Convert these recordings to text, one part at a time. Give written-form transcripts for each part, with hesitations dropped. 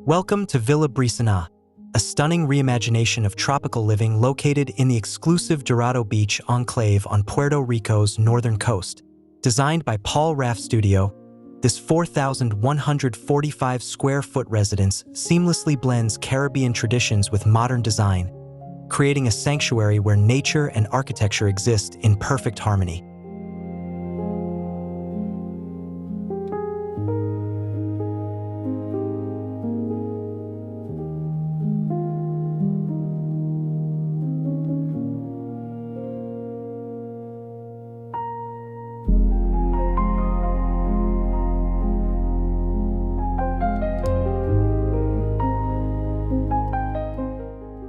Welcome to Villa Brisana, a stunning reimagination of tropical living located in the exclusive Dorado Beach enclave on Puerto Rico's northern coast. Designed by Paul Raff Studio, this 4,145 square foot residence seamlessly blends Caribbean traditions with modern design, creating a sanctuary where nature and architecture exist in perfect harmony.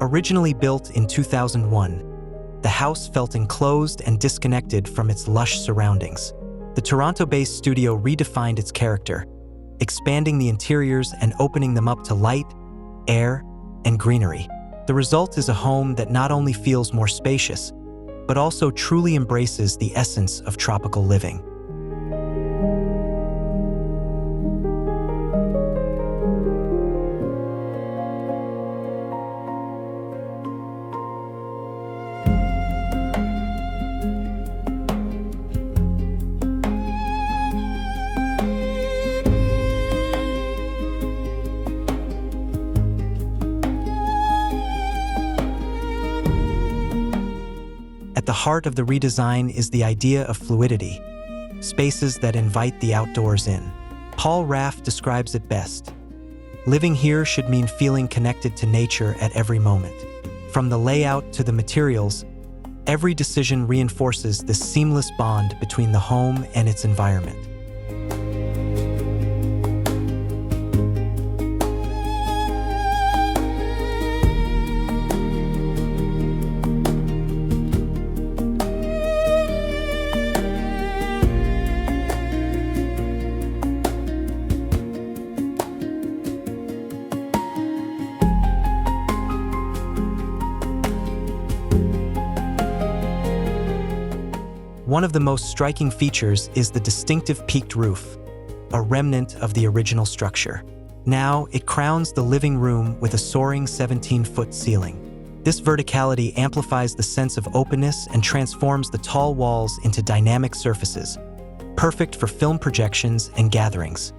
Originally built in 2001, the house felt enclosed and disconnected from its lush surroundings. The Toronto-based studio redefined its character, expanding the interiors and opening them up to light, air, and greenery. The result is a home that not only feels more spacious, but also truly embraces the essence of tropical living. At the heart of the redesign is the idea of fluidity, spaces that invite the outdoors in. Paul Raff describes it best. Living here should mean feeling connected to nature at every moment. From the layout to the materials, every decision reinforces this seamless bond between the home and its environment. One of the most striking features is the distinctive peaked roof, a remnant of the original structure. Now, it crowns the living room with a soaring 17-foot ceiling. This verticality amplifies the sense of openness and transforms the tall walls into dynamic surfaces, perfect for film projections and gatherings.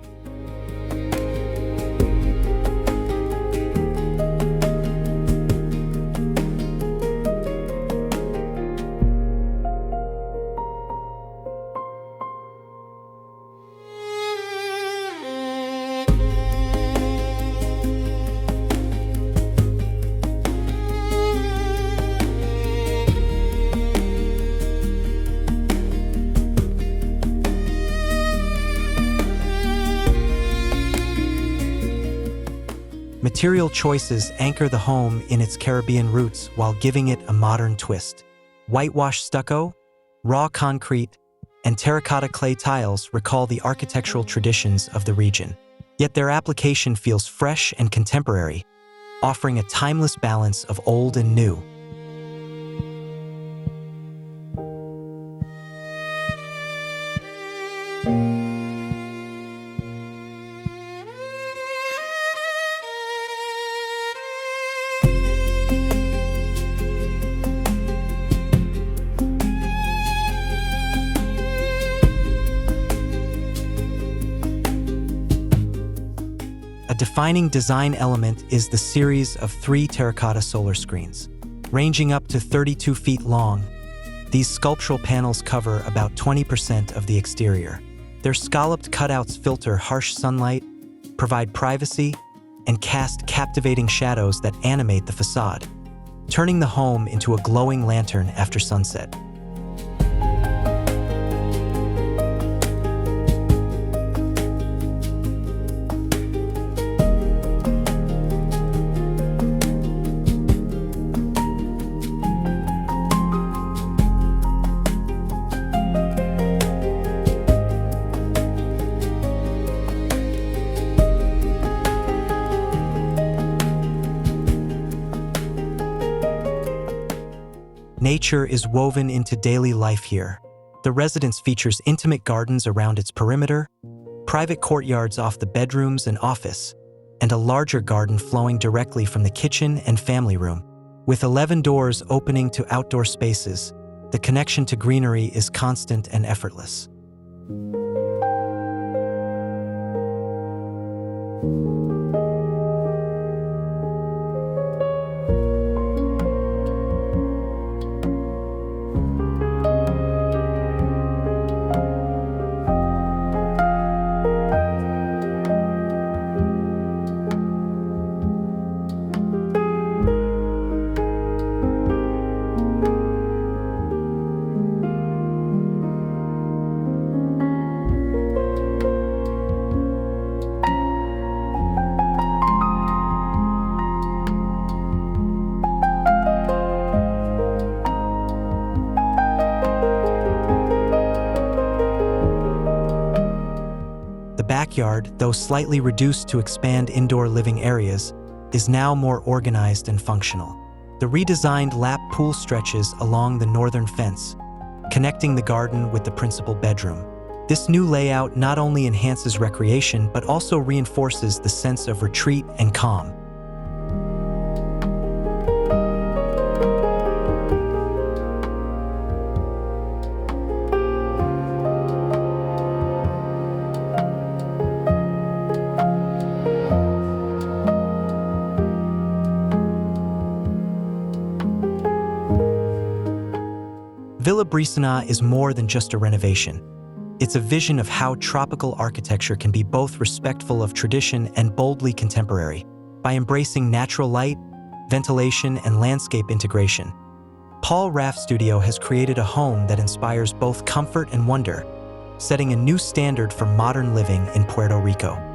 Material choices anchor the home in its Caribbean roots while giving it a modern twist. Whitewash stucco, raw concrete, and terracotta clay tiles recall the architectural traditions of the region. Yet their application feels fresh and contemporary, offering a timeless balance of old and new. A defining design element is the series of 3 terracotta solar screens. Ranging up to 32 feet long, these sculptural panels cover about 20% of the exterior. Their scalloped cutouts filter harsh sunlight, provide privacy, and cast captivating shadows that animate the facade, turning the home into a glowing lantern after sunset. Nature is woven into daily life here. The residence features intimate gardens around its perimeter, private courtyards off the bedrooms and office, and a larger garden flowing directly from the kitchen and family room. With 11 doors opening to outdoor spaces, the connection to greenery is constant and effortless. The backyard, though slightly reduced to expand indoor living areas, is now more organized and functional. The redesigned lap pool stretches along the northern fence, connecting the garden with the principal bedroom. This new layout not only enhances recreation but also reinforces the sense of retreat and calm. Villa Brisana is more than just a renovation. It's a vision of how tropical architecture can be both respectful of tradition and boldly contemporary. By embracing natural light, ventilation, and landscape integration, Paul Raff Studio has created a home that inspires both comfort and wonder, setting a new standard for modern living in Puerto Rico.